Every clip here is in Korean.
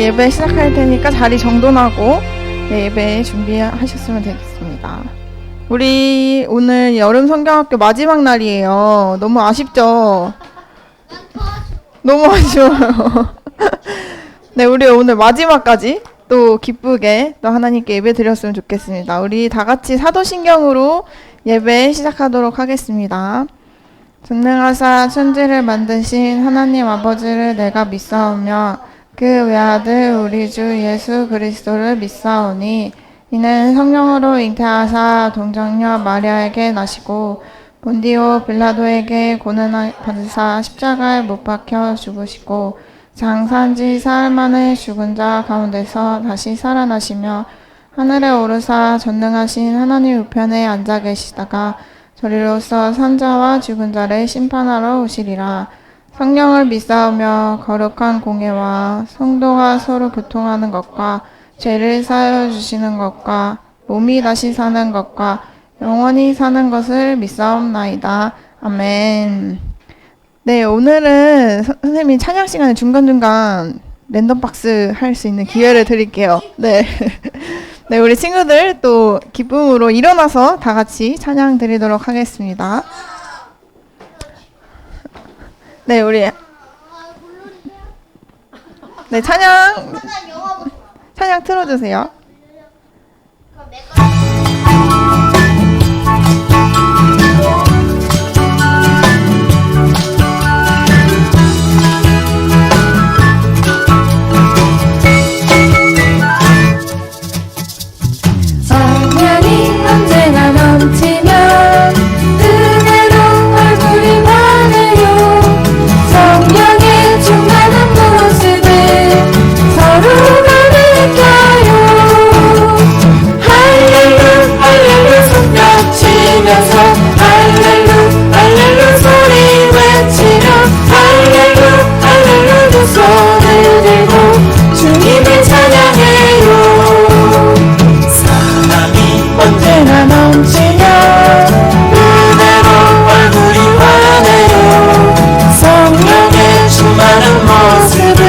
예배 시작할 테니까 자리 정돈하고 예배 준비하셨으면 되겠습니다. 우리 오늘 여름 성경학교 마지막 날이에요. 너무 아쉽죠? 너무 아쉬워요. 네, 우리 오늘 마지막까지 또 기쁘게 또 하나님께 예배 드렸으면 좋겠습니다. 우리 다 같이 사도신경으로 예배 시작하도록 하겠습니다. 전능하사 천지를 만드신 하나님 아버지를 내가 믿사오며 그 외아들 우리 주 예수 그리스도를 믿사오니 이는 성령으로 잉태하사 동정녀 마리아에게 나시고 본디오 빌라도에게 고난 받으사 십자가에 못 박혀 죽으시고 장사한지 사흘 만에 죽은 자 가운데서 다시 살아나시며 하늘에 오르사 전능하신 하나님 우편에 앉아 계시다가 저리로서 산자와 죽은 자를 심판하러 오시리라. 성령을 믿사오며 거룩한 공예와 성도가 서로 교통하는 것과 죄를 사하여 주시는 것과 몸이 다시 사는 것과 영원히 사는 것을 믿사옵나이다. 아멘. 네, 오늘은 선생님이 찬양 시간에 중간중간 랜덤박스 할 수 있는 기회를 드릴게요. 네. 네, 우리 친구들 또 기쁨으로 일어나서 다 같이 찬양 드리도록 하겠습니다. 네, 우리 네, 찬양 틀어주세요. 성령이 언제나 넘치면 은혜로 얼굴이 환해요. 성령의 충만한 모습을 서로가 느껴요. 할렐루 할렐루 손뼉 치면서 할렐루 할렐루 소리 외치며 할렐루 할렐루 두 손을 들고 주님을 찬양해요. 언제나 넘치며 은혜로 얼굴이 환해요. 성령의 충만한 모습을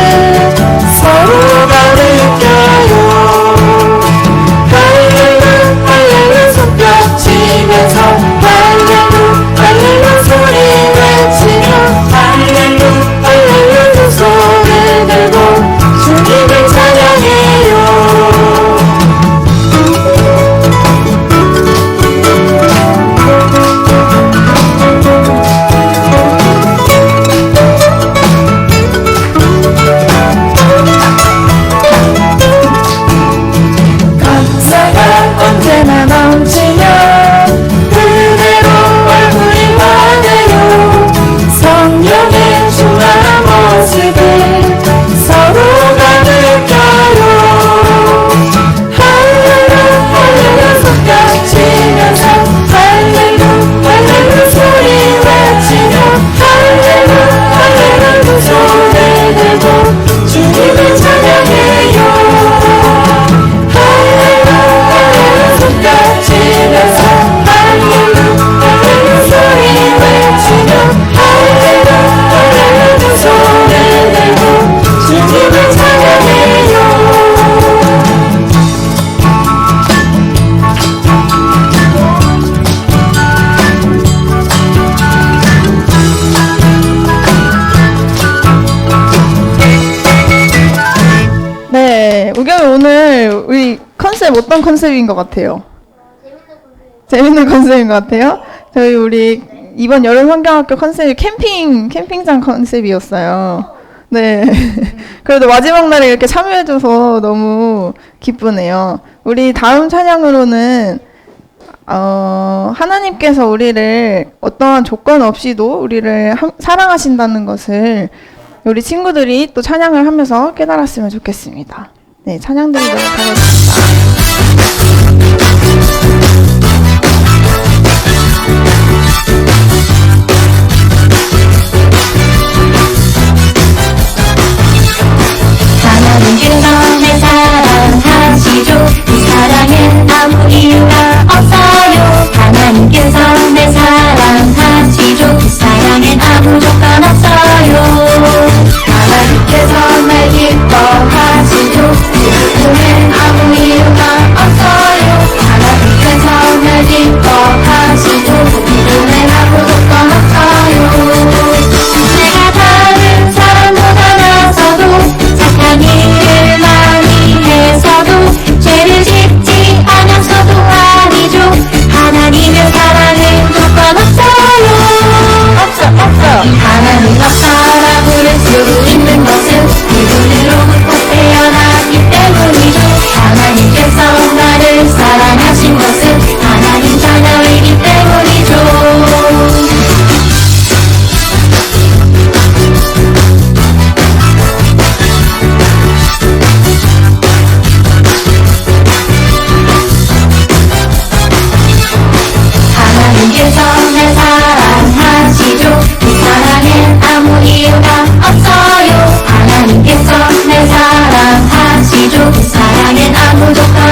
서로가 느껴요. 할렐루 할렐루 손뼉 치면서 할렐루 할렐루 소리 외치며 할렐루 할렐루 두 손을 들고 주님을 찬양해요. 언제나 넘치며 은혜로 얼굴이 환해요. 성령의 충만한 모습을 서로가 느껴요. 할렐루 할렐루 손뼉 치면서 할렐루 할렐루 소리 외치며 할렐루 할렐루 두 손을 들고 주님을 찬양해요. 손뼉 치면서 할렐루 할렐루 소리 외치며 할렐루 할렐루 두 손을 들고 주님을 찬양해요. 네, 우겸이 오늘 우리 컨셉 어떤 컨셉인 것 같아요? 재밌는 컨셉인 것 같아요? 저희 우리 이번 여름 성경학교 컨셉이 캠핑장 컨셉이었어요. 네. 그래도 마지막 날에 이렇게 참여해줘서 너무 기쁘네요. 우리 다음 찬양으로는 하나님께서 우리를 어떠한 조건 없이도 우리를 사랑하신다는 것을 우리 친구들이 또 찬양을 하면서 깨달았으면 좋겠습니다. 네, 찬양 드리도록 하겠습니다. 하나님께서 내 사랑하시죠. 이 사랑엔 아무 이유가 없어요. 하나님께서 내 사랑하시죠. 이 사랑엔 아무 조건 없어요. 하나님께서 날 기뻐하시죠.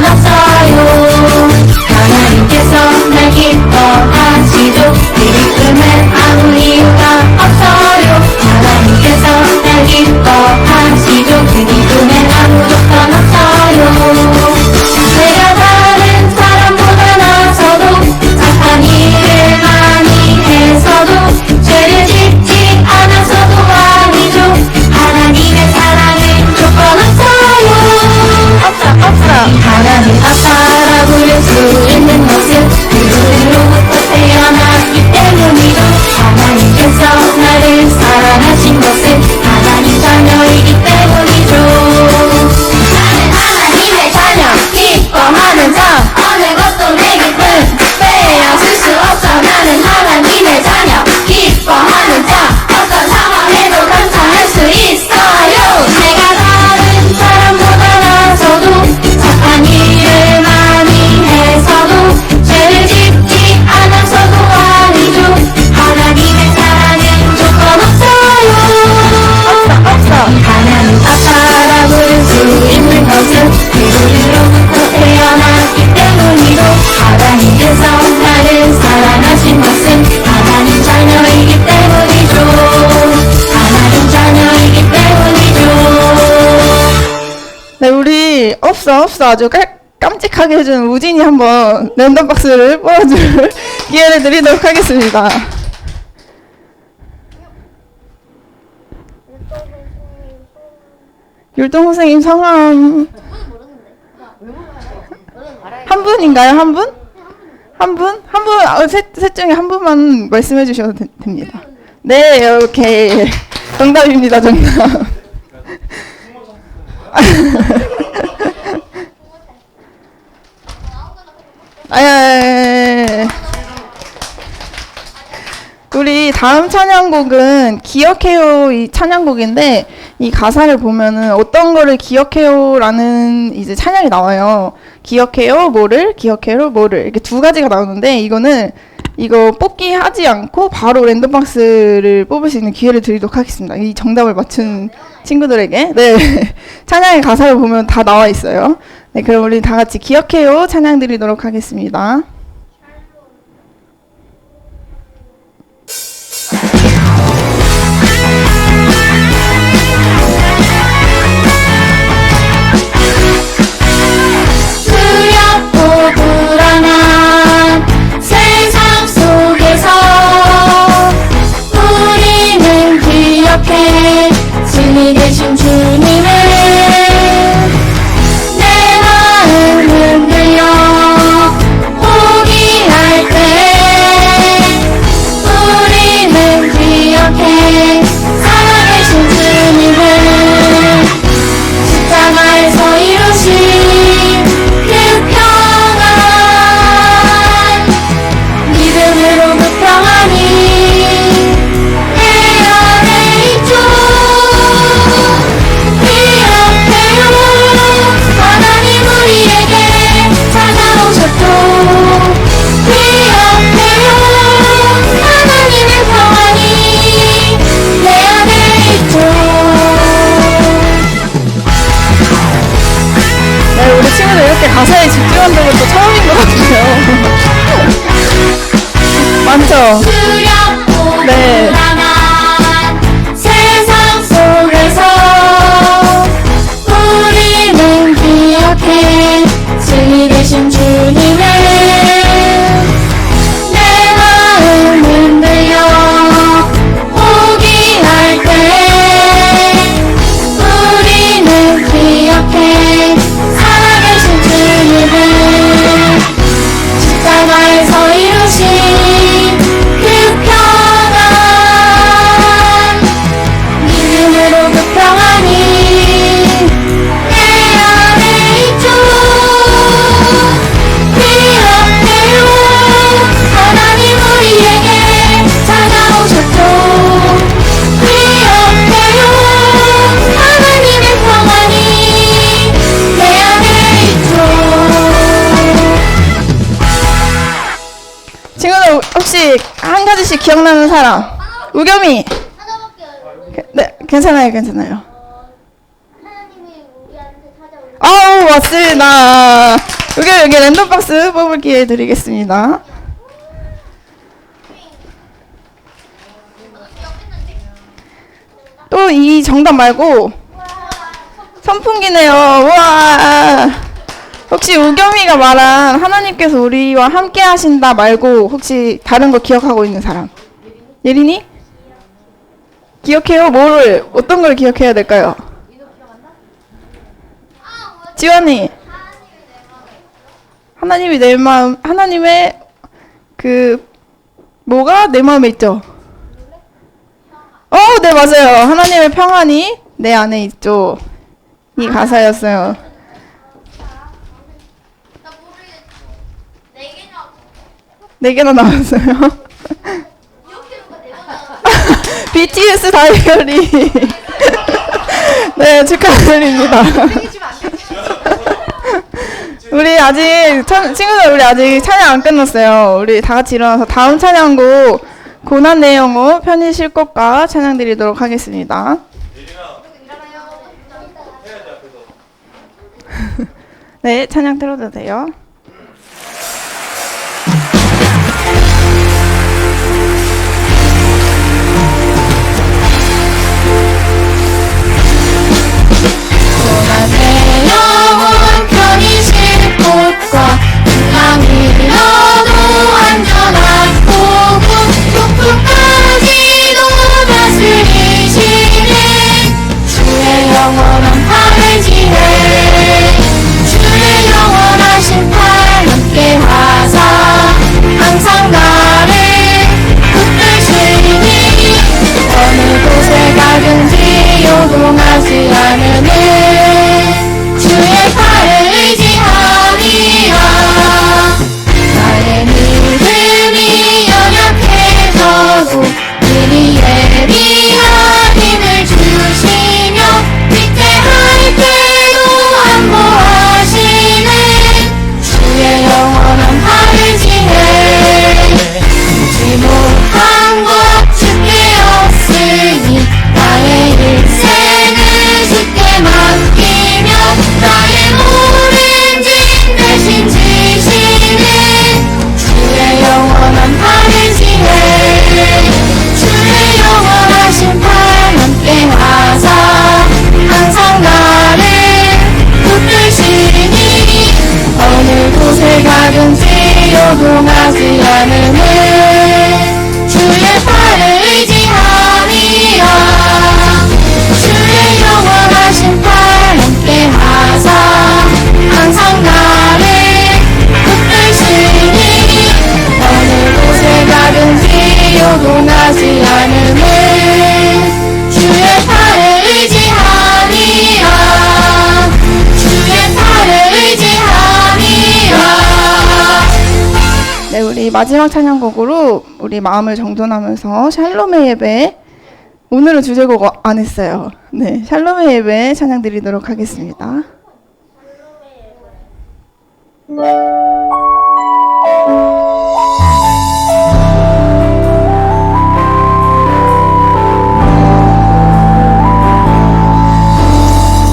없어요. 하나님께서 날 기뻐하시죠. 그 기쁨엔 아무 이유가 없어요. 하나님께서 날 기뻐하시죠. 그 기쁨엔 아무 조건 없어요. 내가 다른 사람보다 나서도 착한 일을 많이 해서도 죄를 짓지 않아서도 아니죠. 하나님의 사랑은 조건 없어요. 하나님 아빠라 부를 수 있는 것은 그분으로부터 태어났기 때문이죠. 하나님께서 나를 사랑하신 것은 하나님 자녀이기 때문이죠. 나는 하나님의 자녀 기뻐하는 자 어느 것도 내 기쁨 빼앗을 수 없어. 나는 하나님의 자녀 기뻐하는 자 어떤 상황에도 감사할 수 있어요. 내가 다른 사람보다 나서도 착한 일을 많이 해서도 죄를 짓지 않아서도 아니죠. 하나님의 사랑은 조건 없어요. 하나님 아빠라 부를 수 있는 것은 그분으로부터 태어났기 때문이고 하나님께서 나를 사랑하신 것은 하나님 자녀이기 때문이죠. 하나님 자녀이기 때문이죠. 네, 우리 없어 아주 깜찍하게 해준 우진이 한번 랜덤 박스를 뽑아줄 기회를 드리도록 하겠습니다. 율동 선생님 성함 한 분인가요? 한 분? 한 분? 한 분? 셋 중에 한 분만 말씀해 주셔도 됩니다. 네, 오케이. 정답입니다, 정답. 우리 다음 찬양곡은 기억해요 이 찬양곡인데 이 가사를 보면은 어떤 거를 기억해요라는 이제 찬양이 나와요. 기억해요 뭐를 기억해요 뭐를 이렇게 두 가지가 나오는데 이거는 이거 뽑기 하지 않고 바로 랜덤박스를 뽑을 수 있는 기회를 드리도록 하겠습니다. 이 정답을 맞춘 친구들에게. 네. 찬양의 가사를 보면 다 나와 있어요. 네, 그럼 우리 다 같이 기억해요 찬양 드리도록 하겠습니다. 두렵고 불안한 세상 속에서 우리는 기억해 승리 되신 주님을. 내 마음 흔들려 포기할 때 우리는 기억해 살아계신 주님을. 십자가에서 이루신 그 평안 믿음으로 그 평안이 내 안에 있죠. 기억해요 하나님 우리에게 찾아오셨죠. 기억해요 하나님의 평안이 내 안에 있죠. 네, 우리 친구들 이렇게 가사에 집중한다는 것도 처음인 것 같아요. 많죠? 두렵고 네. 불안한 세상 속에서 우리는 기억해 승리 되신 주님을. 내 마음 흔들려 포기할 때 우리는 기억해 살아계신 주님을. 십자가에서 이루신 그 평안 믿음으로 그 평안이 내 안에 있죠. 기억해요 하나님 우리에게 찾아오셨죠. 기억해요 하나님의 평안이 내 안에 있죠. 친구들 혹시 한 가지씩 기억나는 사람? 우겸이. 네, 괜찮아요. 하나님이 우리한테 찾아오는 아우, 맞습니다. 여기 랜덤 박스 뽑을 기회 드리겠습니다. 또 이 정답 말고 선풍기네요. 우와. 혹시 우겸이가 말한 하나님께서 우리와 함께 하신다 말고 혹시 다른 거 기억하고 있는 사람? 예린이? 기억해요? 뭐를 어떤 걸 기억해야 될까요? 지원이. 하나님이 내 마음, 하나님의 그 뭐가 내 마음에 있죠? 네 맞아요. 하나님의 평안이 내 안에 있죠. 이 가사였어요. 네 개나 나왔어요. BTS 다이어리. 네, 축하드립니다. 우리 아직 친구들 우리 아직 찬양 안 끝났어요. 우리 다 같이 일어나서 다음 찬양곡 고난 내 영혼 편히 쉴 것과 찬양 드리도록 하겠습니다. 네, 찬양 틀어도 돼요. 내 영혼 편히 쉴 곳과 풍랑이 너도 안전한 폭풍 폭풍까지도 다스리시네 주의 영원한 팔을 지혜 주의 영원하신 팔 함께 하사 항상 나를 붙드시니 어느 곳에 가든지 요동하지 않으네 주의 팔을 의지하리라 나의 믿음이 연약해져도 미리 예비한 힘을 주시며 위태할 때도 안보하시네 주의 영원한 팔을 지혜 잊지 못한 것 주께 없으니 나의 일생을 주께 맡기며 나의 모든 짐 대신 지시네 주의 영원한 팔을 지혜 주의 영원하신 팔 함께 하사 항상 나를 붙드시니 어느 곳에 가든지 요동하지 않으네 주의 팔을 의지하리라 주의 영원하신 팔 함께 하사 항상 나를 붙드시니 어느 곳에 가든지 요동하지 않으네 주의 팔을 의지하리라 주의 팔을 의지하리라 네, 우리 마지막 찬양곡으로 우리 마음을 정돈하면서 샬롬의 예배, 오늘은 주제곡 안 했어요. 네, 샬롬의 예배 찬양 드리도록 하겠습니다.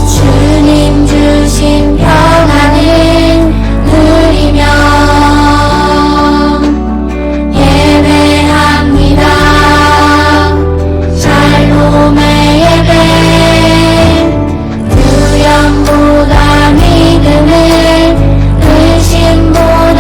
주님 주신 평안을 누리며 예배합니다 샬롬의 예배 두려움보다 믿음을 의심보다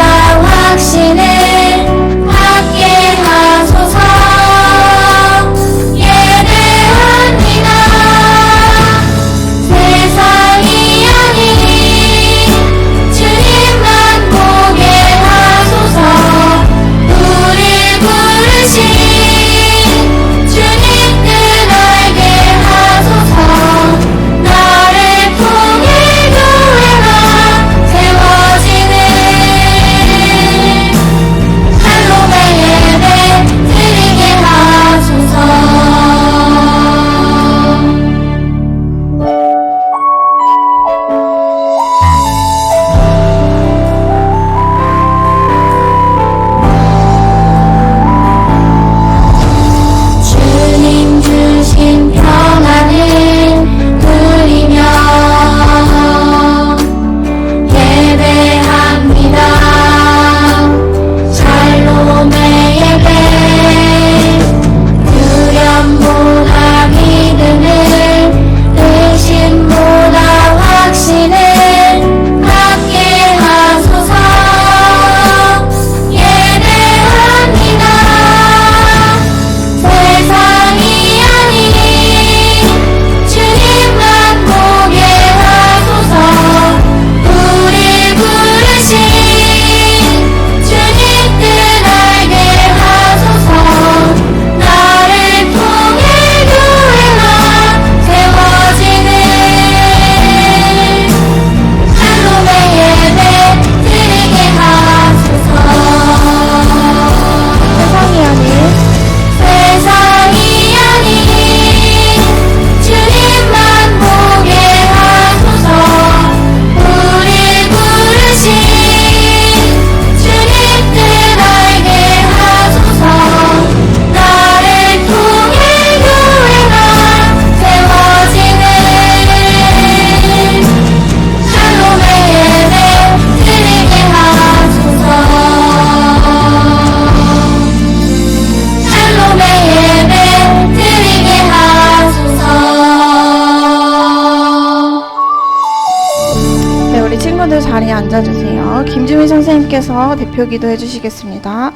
선생님께서 대표 기도해 주시겠습니다.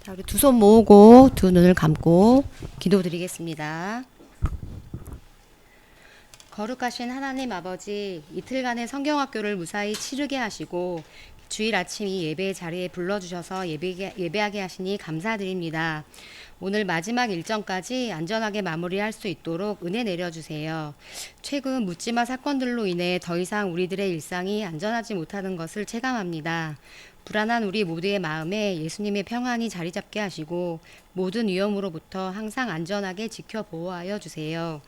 자, 우리 두 손 모으고 두 눈을 감고 기도드리겠습니다. 거룩하신 하나님 아버지, 이틀간의 성경학교를 무사히 치르게 하시고 주일 아침 이 예배 자리에 불러주셔서 예배하게 하시니 감사드립니다. 오늘 마지막 일정까지 안전하게 마무리할 수 있도록 은혜 내려주세요. 최근 묻지마 사건들로 인해 더 이상 우리들의 일상이 안전하지 못하는 것을 체감합니다. 불안한 우리 모두의 마음에 예수님의 평안이 자리 잡게 하시고 모든 위험으로부터 항상 안전하게 지켜 보호하여 주세요.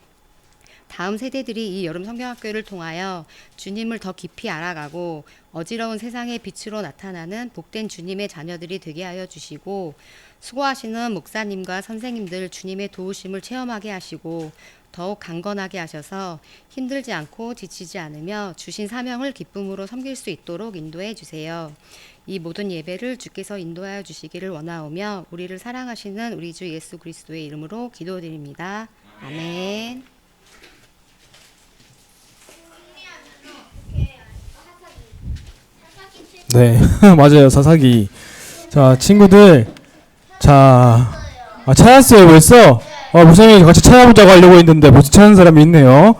다음 세대들이 이 여름 성경학교를 통하여 주님을 더 깊이 알아가고 어지러운 세상의 빛으로 나타나는 복된 주님의 자녀들이 되게 하여 주시고 수고하시는 목사님과 선생님들 주님의 도우심을 체험하게 하시고 더욱 강건하게 하셔서 힘들지 않고 지치지 않으며 주신 사명을 기쁨으로 섬길 수 있도록 인도해 주세요. 이 모든 예배를 주께서 인도하여 주시기를 원하오며 우리를 사랑하시는 우리 주 예수 그리스도의 이름으로 기도드립니다. 아멘. 네, 맞아요. 사사기. 자, 친구들. 자, 찾았어요. 벌써? 목사님이 같이 찾아보자고 하려고 했는데 벌써 찾은 사람이 있네요.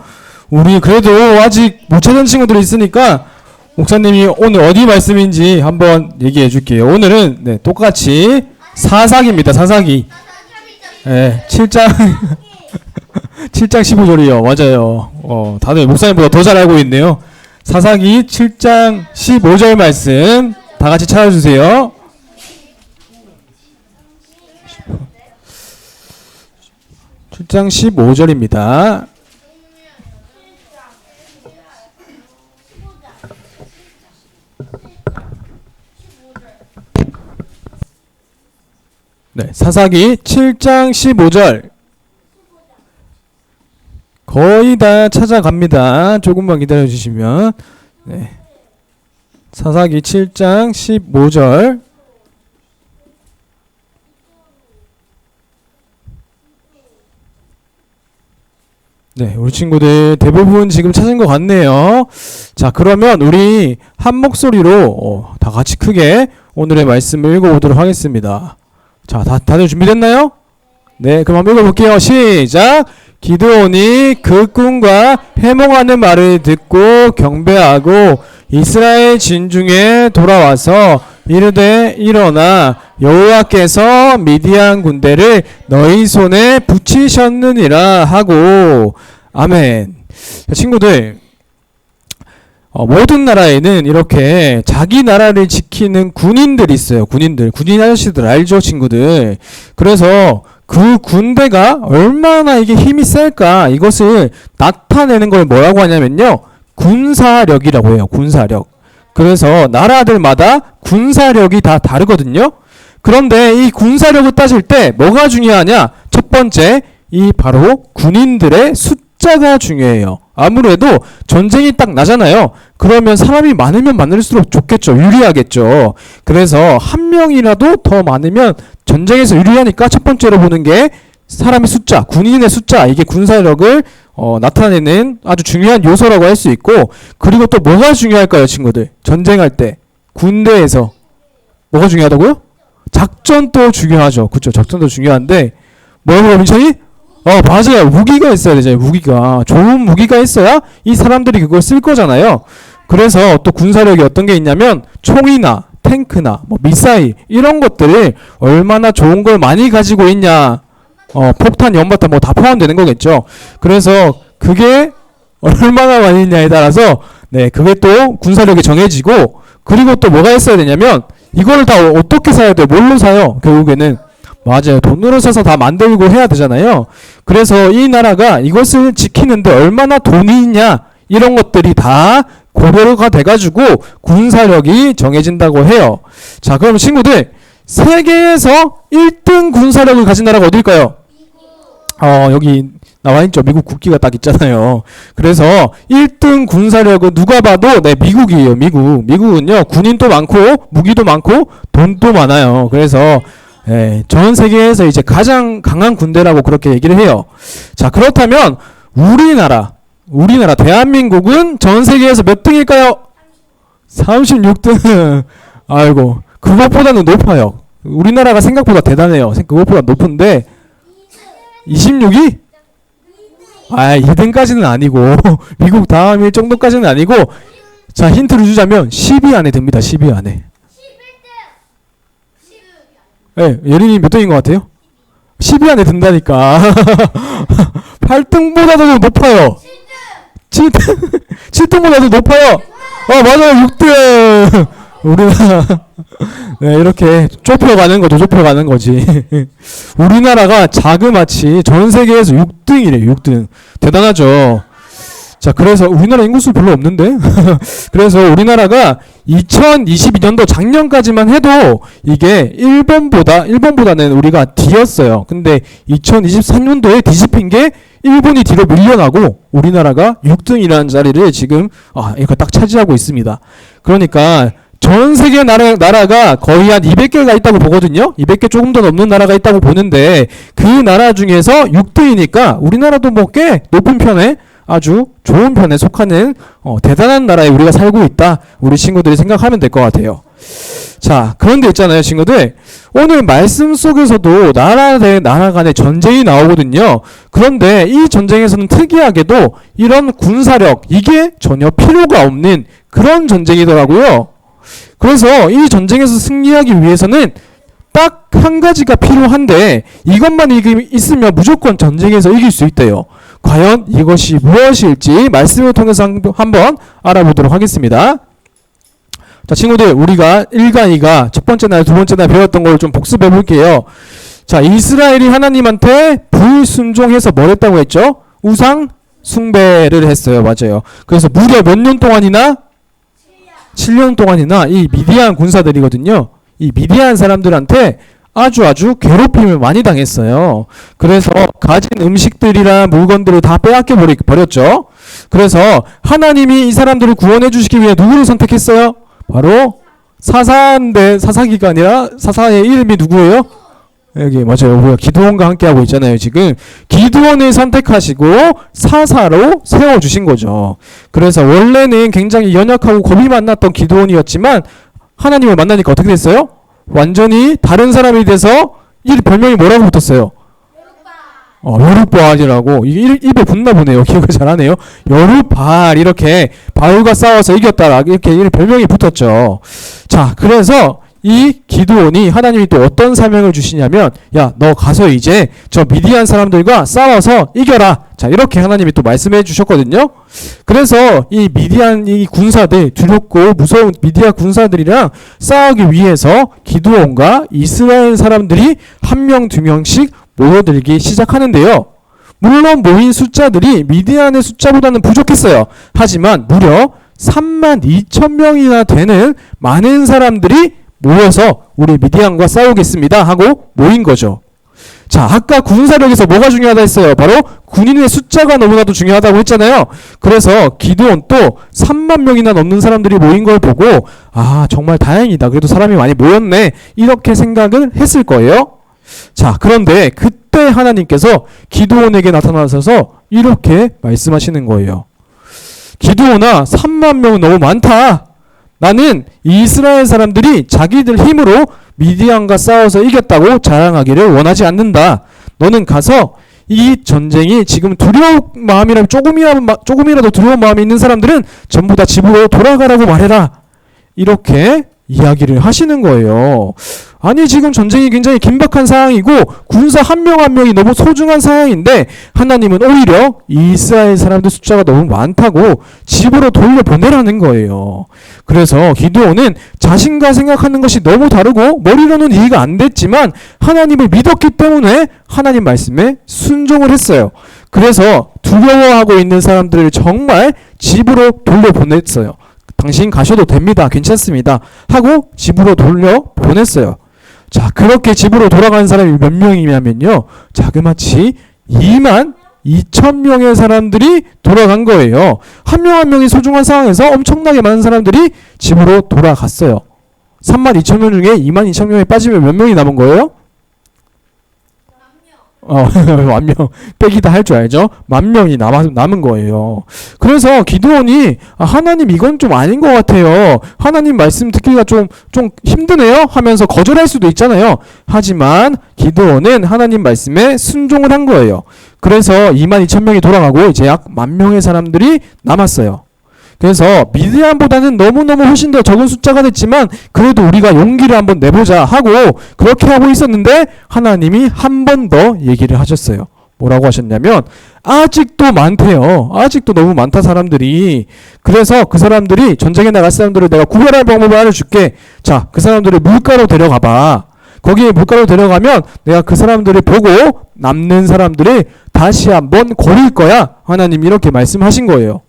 우리 그래도 아직 못 찾은 친구들이 있으니까 목사님이 오늘 어디 말씀인지 한번 얘기해 줄게요. 오늘은 네, 똑같이 사사기입니다. 사사기. 네, 7장 7장 15절이요. 맞아요. 다들 목사님보다 더 잘 알고 있네요. 사사기 7장 15절 말씀 다 같이 찾아주세요. 칠 장 15절입니다. 네, 사사기 7장 15절 거의 다 찾아갑니다. 조금만 기다려 주시면. 네. 사사기 7장 15절. 네, 우리 친구들 대부분 지금 찾은 것 같네요. 자, 그러면 우리 한 목소리로 다 같이 크게 오늘의 말씀을 읽어보도록 하겠습니다. 자, 다들 준비됐나요? 네, 그럼 한번 읽어볼게요. 시작! 기드온이 그 꿈과 해몽하는 말을 듣고 경배하고 이스라엘 진중에 돌아와서 이르되 일어나 여호와께서 미디안 군대를 너희 손에 붙이셨느니라 하고 아멘. 자, 친구들 모든 나라에는 이렇게 자기 나라를 지키는 군인들이 있어요. 군인 아저씨들 알죠, 친구들? 그래서 그 군대가 얼마나 이게 힘이 셀까 이것을 나타내는 걸 뭐라고 하냐면요, 군사력이라고 해요. 군사력. 그래서 나라들마다 군사력이 다 다르거든요. 그런데 이 군사력을 따질 때 뭐가 중요하냐? 첫 번째, 이 바로 군인들의 숫자가 중요해요. 아무래도 전쟁이 딱 나잖아요. 그러면 사람이 많으면 많을수록 좋겠죠. 유리하겠죠. 그래서 한 명이라도 더 많으면 전쟁에서 유리하니까 첫 번째로 보는 게 사람의 숫자, 군인의 숫자, 이게 군사력을 나타내는 아주 중요한 요소라고 할 수 있고, 그리고 또 뭐가 중요할까요, 친구들? 전쟁할 때 군대에서 뭐가 중요하다고요? 작전도 중요하죠. 그렇죠. 작전도 중요한데 뭐라고요, 민찬이? 맞아요. 무기가 있어야 되잖아요. 무기가. 좋은 무기가 있어야 이 사람들이 그걸 쓸 거잖아요. 그래서 또 군사력이 어떤 게 있냐면 총이나 탱크나 뭐 미사일 이런 것들을 얼마나 좋은 걸 많이 가지고 있냐, 폭탄, 연마탄 뭐 다 포함되는 거겠죠. 그래서 그게 얼마나 많이 있냐에 따라서 네, 그게 또 군사력이 정해지고, 그리고 또 뭐가 있어야 되냐면 이거를 다 어떻게 사야 돼요? 뭘로 사요? 결국에는 맞아요. 돈으로 사서 다 만들고 해야 되잖아요. 그래서 이 나라가 이것을 지키는데 얼마나 돈이 있냐, 이런 것들이 다 고려가 돼가지고 군사력이 정해진다고 해요. 자, 그럼 친구들, 세계에서 1등 군사력을 가진 나라가 어딜까요? 여기 나와있죠. 미국 국기가 딱 있잖아요. 그래서 1등 군사력은 누가 봐도 네, 미국이에요. 미국은요, 군인도 많고 무기도 많고 돈도 많아요. 그래서 예, 전 세계에서 이제 가장 강한 군대라고 그렇게 얘기를 해요. 자, 그렇다면 우리나라 대한민국은 전 세계에서 몇 등일까요? 36등. 아이고, 그것보다는 높아요. 우리나라가 생각보다 대단해요. 그것보다 높은데 26위? 아, 2등까지는 아니고 미국 다음일 정도까지는 아니고, 자, 힌트를 주자면 10위 안에 듭니다. 10위 안에. 예, 예린이 몇 등인 것 같아요? 10위 안에 든다니까. 8등보다도 높아요. 7등보다도 높아요. 맞아요. 6등. 우리나라. 네, 이렇게 좁혀가는 거죠. 좁혀가는 거지. 우리나라가 자그마치 전 세계에서 6등이래요. 6등. 대단하죠. 자, 그래서 우리나라 인구수 별로 없는데. 그래서 우리나라가 2022년도 작년까지만 해도 이게 일본보다는 우리가 뒤였어요. 근데 2023년도에 뒤집힌 게 일본이 뒤로 밀려나고 우리나라가 6등이라는 자리를 지금 이거 딱 차지하고 있습니다. 그러니까 전 세계 나라가 거의 한 200개가 있다고 보거든요. 200개 조금 더 넘는 나라가 있다고 보는데 그 나라 중에서 6등이니까 우리나라도 뭐 꽤 높은 편에, 아주 좋은 편에 속하는 대단한 나라에 우리가 살고 있다. 우리 친구들이 생각하면 될 것 같아요. 자, 그런데 있잖아요, 친구들. 오늘 말씀 속에서도 나라 대 나라 간의 전쟁이 나오거든요. 그런데 이 전쟁에서는 특이하게도 이런 군사력, 이게 전혀 필요가 없는 그런 전쟁이더라고요. 그래서 이 전쟁에서 승리하기 위해서는 딱 한 가지가 필요한데 이것만 있으면 무조건 전쟁에서 이길 수 있대요. 과연 이것이 무엇일지 말씀을 통해서 한번 알아보도록 하겠습니다. 자, 친구들, 우리가 1과 2가 첫 번째 날, 두 번째 날 배웠던 걸 좀 복습해 볼게요. 자, 이스라엘이 하나님한테 불순종해서 뭘 했다고 했죠? 우상 숭배를 했어요. 맞아요. 그래서 무려 몇 년 동안이나? 7년 동안이나 이 미디안 군사들이거든요. 이 미디안 사람들한테 아주 괴롭힘을 많이 당했어요. 그래서 가진 음식들이랑 물건들을 다 빼앗겨 버렸죠. 그래서 하나님이 이 사람들을 구원해 주시기 위해 누구를 선택했어요? 바로 사사인데, 사사기가 아니라 사사의 이름이 누구예요? 여기 맞아요. 우리가 기드온과 함께 하고 있잖아요. 지금 기드온을 선택하시고 사사로 세워주신 거죠. 그래서 원래는 굉장히 연약하고 겁이 많았던 기드온이었지만 하나님을 만나니까 어떻게 됐어요? 완전히 다른 사람이 돼서 이 별명이 뭐라고 붙었어요? 여룻바알이라고. 이게 입에 붙나 보네요. 기억을 잘하네요. 여룻바알, 이렇게 바울과 싸워서 이겼다, 이렇게 별명이 붙었죠. 자, 그래서 이 기드온이 하나님이 또 어떤 사명을 주시냐면, 야, 너 가서 이제 저 미디안 사람들과 싸워서 이겨라. 자, 이렇게 하나님이 또 말씀해 주셨거든요. 그래서 이 미디안 이 군사들, 두렵고 무서운 미디안 군사들이랑 싸우기 위해서 기드온과 이스라엘 사람들이 한 명, 두 명씩 모여들기 시작하는데요. 물론 모인 숫자들이 미디안의 숫자보다는 부족했어요. 하지만 무려 32,000명이나 되는 많은 사람들이 모여서 우리 미디안과 싸우겠습니다 하고 모인 거죠. 자, 아까 군사력에서 뭐가 중요하다 했어요? 바로 군인의 숫자가 너무나도 중요하다고 했잖아요. 그래서 기드온 또 3만 명이나 넘는 사람들이 모인 걸 보고 정말 다행이다. 그래도 사람이 많이 모였네. 이렇게 생각을 했을 거예요. 자, 그런데 그때 하나님께서 기드온에게 나타나셔서 이렇게 말씀하시는 거예요. 기드온아, 3만 명은 너무 많다. 나는 이스라엘 사람들이 자기들 힘으로 미디안과 싸워서 이겼다고 자랑하기를 원하지 않는다. 너는 가서 이 전쟁이 지금 두려운 마음이라도 조금이라도 두려운 마음이 있는 사람들은 전부 다 집으로 돌아가라고 말해라. 이렇게 이야기를 하시는 거예요. 아니, 지금 전쟁이 굉장히 긴박한 상황이고 군사 한 명 한 명이 너무 소중한 상황인데 하나님은 오히려 이스라엘 사람들 숫자가 너무 많다고 집으로 돌려보내라는 거예요. 그래서 기드온은 자신과 생각하는 것이 너무 다르고 머리로는 이해가 안 됐지만 하나님을 믿었기 때문에 하나님 말씀에 순종을 했어요. 그래서 두려워하고 있는 사람들을 정말 집으로 돌려보냈어요. 당신 가셔도 됩니다. 괜찮습니다. 하고 집으로 돌려보냈어요. 자, 그렇게 집으로 돌아간 사람이 몇 명이냐면요, 자그마치 22,000명의 사람들이 돌아간 거예요. 한 명 한 명이 소중한 상황에서 엄청나게 많은 사람들이 집으로 돌아갔어요. 32,000명 중에 22,000명이 빠지면 몇 명이 남은 거예요? 만명 빼기다 할 줄 알죠? 10,000명이 남은 거예요. 그래서 기드온이 하나님 이건 좀 아닌 것 같아요. 하나님 말씀 듣기가 좀 힘드네요 하면서 거절할 수도 있잖아요. 하지만 기드온은 하나님 말씀에 순종을 한 거예요. 그래서 22,000명이 돌아가고 이제 약 10,000명의 사람들이 남았어요. 그래서 미디안보다는 너무너무 훨씬 더 적은 숫자가 됐지만 그래도 우리가 용기를 한번 내보자 하고 그렇게 하고 있었는데 하나님이 한 번 더 얘기를 하셨어요. 뭐라고 하셨냐면 아직도 많대요. 아직도 너무 많다 사람들이. 그래서 그 사람들이 전쟁에 나갈 사람들을 내가 구별할 방법을 알려줄게. 자, 그 사람들을 물가로 데려가봐. 거기에 물가로 데려가면 내가 그 사람들을 보고 남는 사람들을 다시 한번 고릴 거야. 하나님이 이렇게 말씀하신 거예요.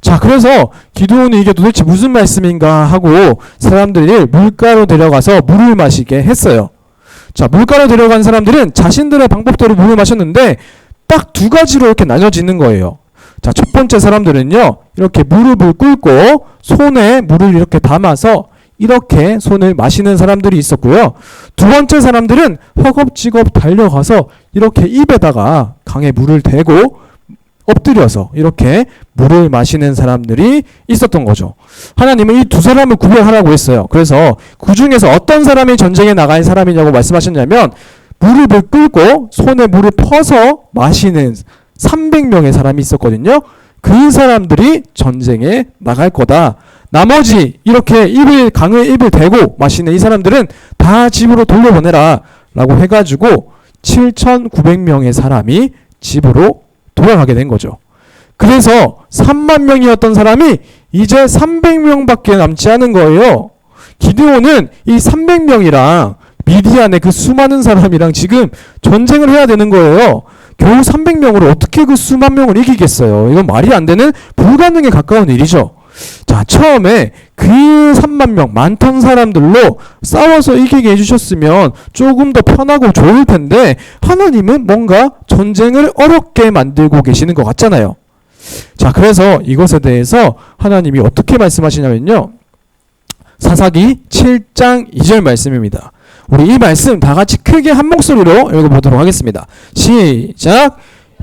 자, 그래서 기드온이 이게 도대체 무슨 말씀인가 하고 사람들을 물가로 데려가서 물을 마시게 했어요. 자, 물가로 데려간 사람들은 자신들의 방법대로 물을 마셨는데 딱 두 가지로 이렇게 나눠지는 거예요. 자, 첫 번째 사람들은요, 이렇게 무릎을 꿇고 손에 물을 이렇게 담아서 이렇게 손을 마시는 사람들이 있었고요. 두 번째 사람들은 허겁지겁 달려가서 이렇게 입에다가 강에 물을 대고 엎드려서 이렇게 물을 마시는 사람들이 있었던 거죠. 하나님은 이 두 사람을 구별하라고 했어요. 그래서 그 중에서 어떤 사람이 전쟁에 나갈 사람이냐고 말씀하셨냐면 무릎을 꿇고 손에 물을 퍼서 마시는 300명의 사람이 있었거든요. 그 사람들이 전쟁에 나갈 거다. 나머지 이렇게 강에 입을 대고 마시는 이 사람들은 다 집으로 돌려보내라 라고 해가지고 7,900명의 사람이 집으로 돌아가게 된 거죠. 그래서 30,000명이었던 사람이 이제 300명밖에 남지 않은 거예요. 기드온은 이 300명이랑 미디안의 그 수많은 사람이랑 지금 전쟁을 해야 되는 거예요. 겨우 300명으로 어떻게 그 수만 명을 이기겠어요. 이건 말이 안 되는 불가능에 가까운 일이죠. 자, 처음에 그 30,000명 많던 사람들로 싸워서 이기게 해주셨으면 조금 더 편하고 좋을 텐데 하나님은 뭔가 전쟁을 어렵게 만들고 계시는 것 같잖아요. 자, 그래서 이것에 대해서 하나님이 어떻게 말씀하시냐면요, 사사기 7장 2절 말씀입니다. 우리 이 말씀 다 같이 크게 한 목소리로 읽어보도록 하겠습니다. 시작.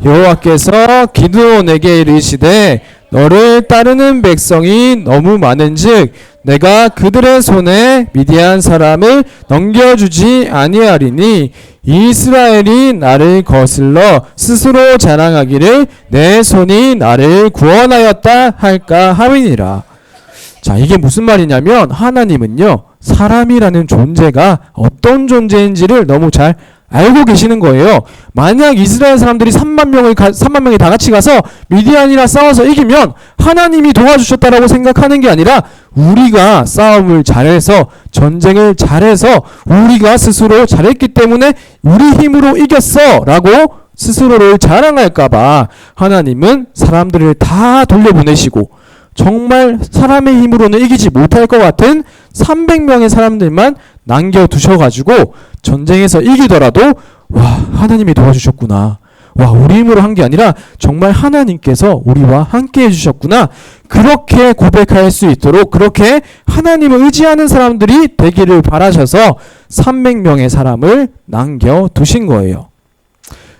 여호와께서 기드온에게 이르시되 너를 따르는 백성이 너무 많은즉 내가 그들의 손에 미디안 사람을 넘겨주지 아니하리니 이스라엘이 나를 거슬러 스스로 자랑하기를 내 손이 나를 구원하였다 할까 함이니라. 자, 이게 무슨 말이냐면 하나님은요, 사람이라는 존재가 어떤 존재인지를 너무 잘 알고 계시는 거예요. 만약 이스라엘 사람들이 3만 명이 다 같이 가서 미디안이랑 싸워서 이기면 하나님이 도와주셨다라고 생각하는 게 아니라 우리가 싸움을 잘해서 전쟁을 잘해서 우리가 스스로 잘했기 때문에 우리 힘으로 이겼어 라고 스스로를 자랑할까봐 하나님은 사람들을 다 돌려보내시고 정말 사람의 힘으로는 이기지 못할 것 같은 300명의 사람들만 남겨두셔가지고 전쟁에서 이기더라도 와, 하나님이 도와주셨구나. 와, 우리 힘으로 한 게 아니라 정말 하나님께서 우리와 함께 해주셨구나. 그렇게 고백할 수 있도록 그렇게 하나님을 의지하는 사람들이 되기를 바라셔서 300명의 사람을 남겨두신 거예요.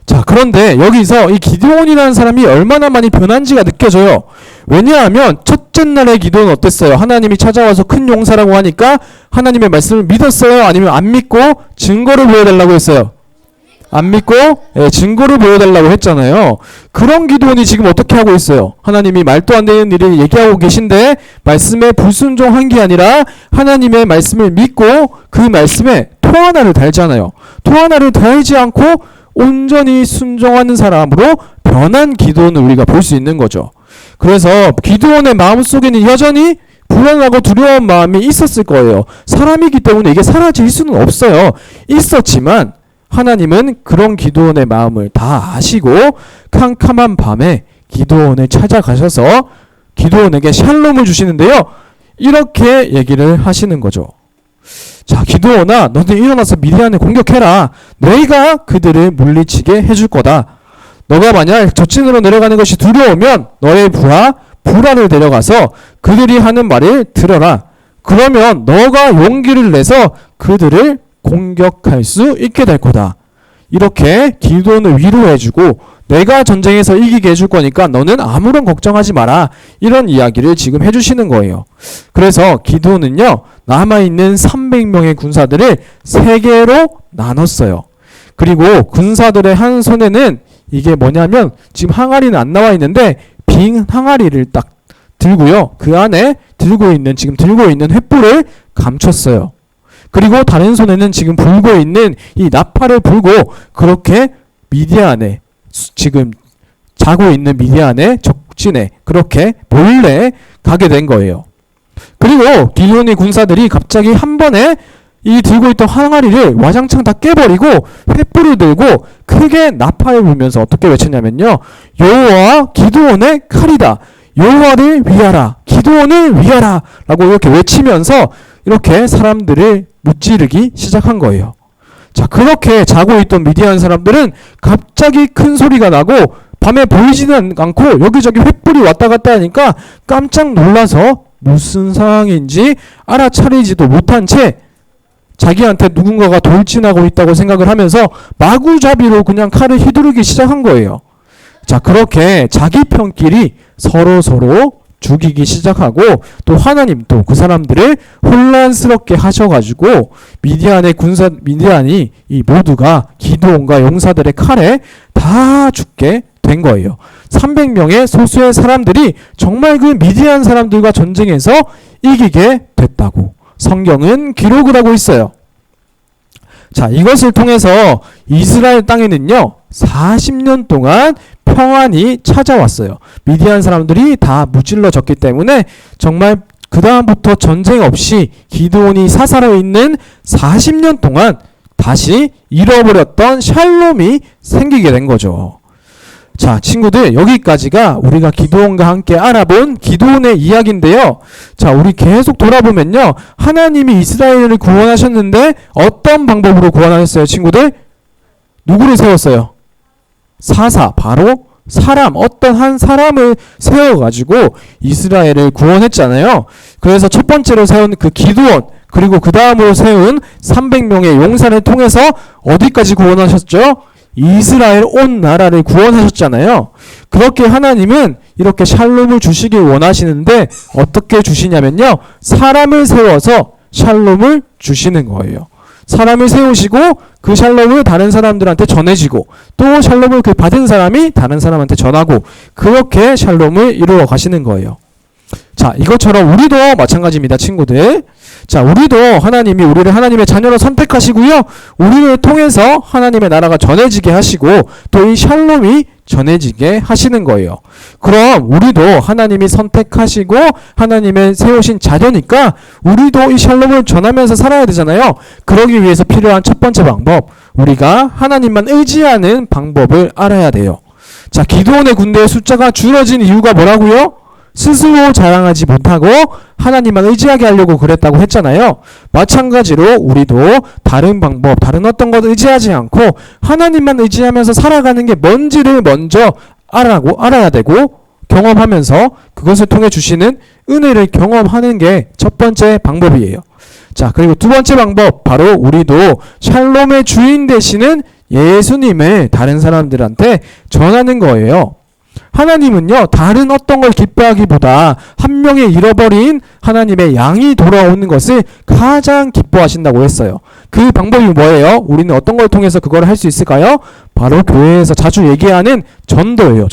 자, 그런데 여기서 이 기드온이라는 사람이 얼마나 많이 변한지가 느껴져요. 왜냐하면 첫째 날의 기드온은 어땠어요? 하나님이 찾아와서 큰 용사라고 하니까 하나님의 말씀을 믿었어요? 아니면 안 믿고 증거를 보여달라고 했어요? 안 믿고 증거를 보여달라고 했잖아요. 그런 기드온이 지금 어떻게 하고 있어요? 하나님이 말도 안 되는 일을 얘기하고 계신데 말씀에 불순종한 게 아니라 하나님의 말씀을 믿고 그 말씀에 토 하나를 달잖아요. 토 하나를 달지 않고 온전히 순종하는 사람으로 변한 기드온을 우리가 볼 수 있는 거죠. 그래서 기드온의 마음속에는 여전히 불안하고 두려운 마음이 있었을 거예요. 사람이기 때문에 이게 사라질 수는 없어요. 있었지만 하나님은 그런 기드온의 마음을 다 아시고 캄캄한 밤에 기드온을 찾아가셔서 기드온에게 샬롬을 주시는데요. 이렇게 얘기를 하시는 거죠. 자, 기드온아, 너는 일어나서 미디안을 공격해라. 너희가 그들을 물리치게 해줄 거다. 너가 만약 저층으로 내려가는 것이 두려우면 너의 부하 부라를 데려가서 그들이 하는 말을 들어라. 그러면 너가 용기를 내서 그들을 공격할 수 있게 될 거다. 이렇게 기드온을 위로해주고 내가 전쟁에서 이기게 해줄 거니까 너는 아무런 걱정하지 마라. 이런 이야기를 지금 해주시는 거예요. 그래서 기드온은요, 남아있는 300명의 군사들을 3개로 나눴어요. 그리고 군사들의 한 손에는 이게 뭐냐면 지금 항아리는 안 나와 있는데 빈 항아리를 딱 들고요. 그 안에 들고 있는 횃불을 감췄어요. 그리고 다른 손에는 지금 불고 있는 이 나팔을 불고 그렇게 미디안에 지금 자고 있는 미디안의 적진에 그렇게 몰래 가게 된 거예요. 그리고 기드온의 군사들이 갑자기 한 번에 이 들고 있던 항아리를 와장창 다 깨버리고 횃불을 들고 크게 나팔을 불면서 어떻게 외쳤냐면요. 여호와 기드온의 칼이다. 여호와를 위하라. 기드온을 위하라. 라고 이렇게 외치면서 이렇게 사람들을 무찌르기 시작한 거예요. 자, 그렇게 자고 있던 미디안 사람들은 갑자기 큰 소리가 나고 밤에 보이지는 않고 여기저기 횃불이 왔다 갔다 하니까 깜짝 놀라서 무슨 상황인지 알아차리지도 못한 채 자기한테 누군가가 돌진하고 있다고 생각을 하면서 마구잡이로 그냥 칼을 휘두르기 시작한 거예요. 자, 그렇게 자기 편끼리 서로 죽이기 시작하고 또 하나님도 그 사람들을 혼란스럽게 하셔가지고 미디안이 이 모두가 기드온과 용사들의 칼에 다 죽게 된 거예요. 300명의 소수의 사람들이 정말 그 미디안 사람들과 전쟁에서 이기게 됐다고 성경은 기록을 하고 있어요. 자, 이것을 통해서 이스라엘 땅에는요 40년 동안 평안이 찾아왔어요. 미디안 사람들이 다 무찔러졌기 때문에 정말 그 다음부터 전쟁 없이 기드온이 사살해 있는 40년 동안 다시 잃어버렸던 샬롬이 생기게 된 거죠. 자, 친구들, 여기까지가 우리가 기드온과 함께 알아본 기드온의 이야기인데요. 자, 우리 계속 돌아보면요, 하나님이 이스라엘을 구원하셨는데 어떤 방법으로 구원하셨어요, 친구들? 누구를 세웠어요? 사사, 바로 사람, 어떤 한 사람을 세워가지고 이스라엘을 구원했잖아요. 그래서 첫 번째로 세운 그 기드온, 그리고 그 다음으로 세운 300명의 용사를 통해서 어디까지 구원하셨죠? 이스라엘 온 나라를 구원하셨잖아요. 그렇게 하나님은 이렇게 샬롬을 주시길 원하시는데 어떻게 주시냐면요, 사람을 세워서 샬롬을 주시는 거예요. 사람을 세우시고 그 샬롬을 다른 사람들한테 전해지고 또 샬롬을 그 받은 사람이 다른 사람한테 전하고 그렇게 샬롬을 이루어 가시는 거예요. 자, 이것처럼 우리도 마찬가지입니다, 친구들. 자, 우리도 하나님이 우리를 하나님의 자녀로 선택하시고요, 우리를 통해서 하나님의 나라가 전해지게 하시고 또 이 샬롬이 전해지게 하시는 거예요. 그럼 우리도 하나님이 선택하시고 하나님의 세우신 자녀니까 우리도 이 샬롬을 전하면서 살아야 되잖아요. 그러기 위해서 필요한 첫 번째 방법, 우리가 하나님만 의지하는 방법을 알아야 돼요. 자, 기드온의 군대의 숫자가 줄어진 이유가 뭐라고요? 스스로 자랑하지 못하고 하나님만 의지하게 하려고 그랬다고 했잖아요. 마찬가지로 우리도 다른 방법, 다른 어떤 것 의지하지 않고 하나님만 의지하면서 살아가는 게 뭔지를 먼저 알아야 되고 경험하면서 그것을 통해 주시는 은혜를 경험하는 게 첫 번째 방법이에요. 자, 그리고 두 번째 방법, 바로 우리도 샬롬의 주인 되시는 예수님을 다른 사람들한테 전하는 거예요. 하나님은요, 다른 어떤 걸 기뻐하기보다 한 명의 잃어버린 하나님의 양이 돌아오는 것을 가장 기뻐하신다고 했어요. 그 방법이 뭐예요? 우리는 어떤 걸 통해서 그걸 할 수 있을까요? 바로 교회에서 자주 얘기하는 전도예요.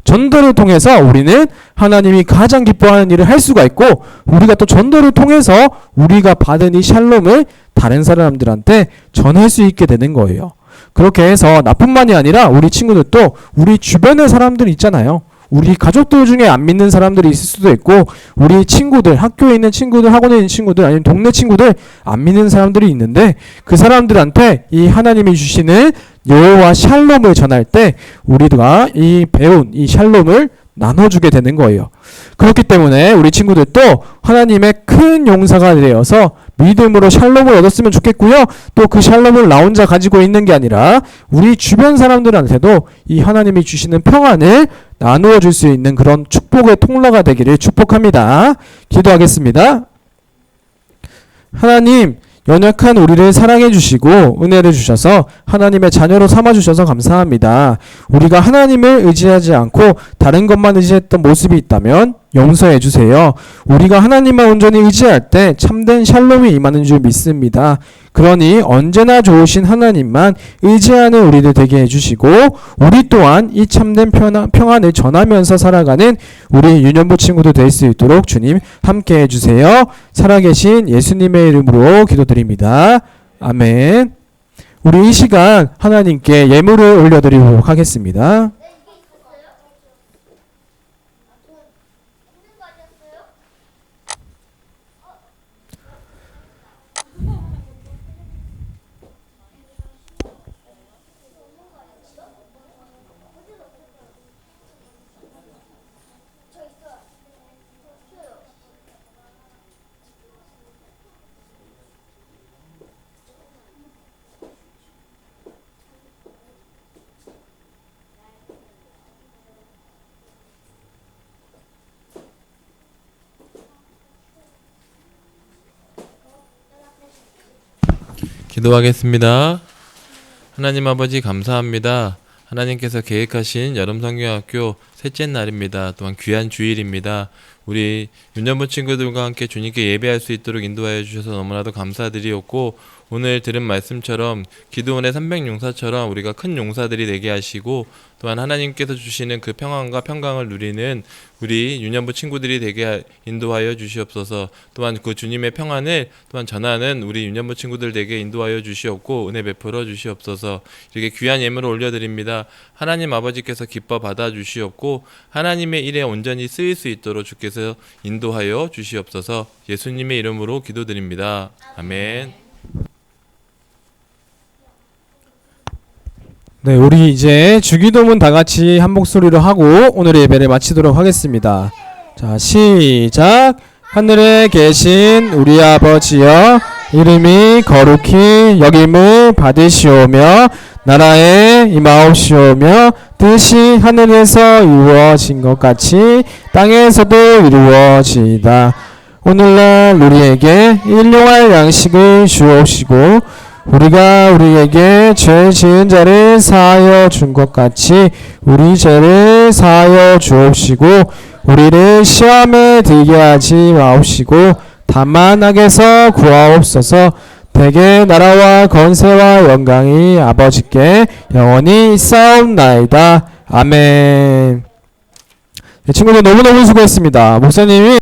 전도를 통해서 우리는 하나님이 가장 기뻐하는 일을 할 수가 있고, 우리가 또 전도를 통해서 우리가 받은 이 샬롬을 다른 사람들한테 전할 수 있게 되는 거예요. 그렇게 해서 나뿐만이 아니라 우리 친구들도 우리 주변의 사람들 있잖아요. 우리 가족들 중에 안 믿는 사람들이 있을 수도 있고, 우리 친구들, 학교에 있는 친구들, 학원에 있는 친구들, 아니면 동네 친구들 안 믿는 사람들이 있는데 그 사람들한테 이 하나님이 주시는 여호와 샬롬을 전할 때 우리가 이 배운 이 샬롬을 나눠주게 되는 거예요. 그렇기 때문에 우리 친구들도 하나님의 큰 용사가 되어서 믿음으로 샬롬을 얻었으면 좋겠고요. 또 그 샬롬을 나 혼자 가지고 있는 게 아니라 우리 주변 사람들한테도 이 하나님이 주시는 평안을 나누어 줄 수 있는 그런 축복의 통로가 되기를 축복합니다. 기도하겠습니다. 하나님, 연약한 우리를 사랑해 주시고 은혜를 주셔서 하나님의 자녀로 삼아 주셔서 감사합니다. 우리가 하나님을 의지하지 않고 다른 것만 의지했던 모습이 있다면 용서해 주세요. 우리가 하나님만 온전히 의지할 때 참된 샬롬이 임하는 줄 믿습니다. 그러니 언제나 좋으신 하나님만 의지하는 우리들 되게 해주시고 우리 또한 이 참된 평안을 전하면서 살아가는 우리 유년부 친구들 될 수 있도록 주님 함께 해주세요. 살아계신 예수님의 이름으로 기도드립니다. 아멘. 우리 이 시간 하나님께 예물을 올려드리도록 하겠습니다. 기도하겠습니다. 하나님 아버지 감사합니다. 하나님께서 계획하신 여름성경학교 셋째 날입니다. 또한 귀한 주일입니다. 우리 유년부 친구들과 함께 주님께 예배할 수 있도록 인도하여 주셔서 너무나도 감사드리옵고 오늘 들은 말씀처럼 기드온의 300용사처럼 우리가 큰 용사들이 되게 하시고 또한 하나님께서 주시는 그 평안과 평강을 누리는 우리 유년부 친구들이 되게 인도하여 주시옵소서. 또한 그 주님의 평안을 또한 전하는 우리 유년부 친구들 되게 인도하여 주시옵고 은혜 베풀어 주시옵소서. 이렇게 귀한 예물을 올려드립니다. 하나님 아버지께서 기뻐 받아 주시옵고 하나님의 일에 온전히 쓰일 수 있도록 주께서 인도하여 주시옵소서. 예수님의 이름으로 기도드립니다. 아멘. 네, 우리 이제 주기도문 다 같이 한 목소리로 하고 오늘의 예배를 마치도록 하겠습니다. 자, 시작. 하늘에 계신 우리 아버지여, 이름이 거룩히 여김을 받으시오며 나라에 임하옵시오며 뜻이 하늘에서 이루어진 것 같이 땅에서도 이루어지이다. 오늘날 우리에게 일용할 양식을 주옵시고 우리가 우리에게 죄 지은 자를 사하여 준 것 같이 우리 죄를 사하여 주옵시고 우리를 시험에 들게 하지 마옵시고 다만 악에서 구하옵소서. 대개 나라와 권세와 영광이 아버지께 영원히 있사옵나이다. 아멘. 친구들 너무너무 수고했습니다. 목사님이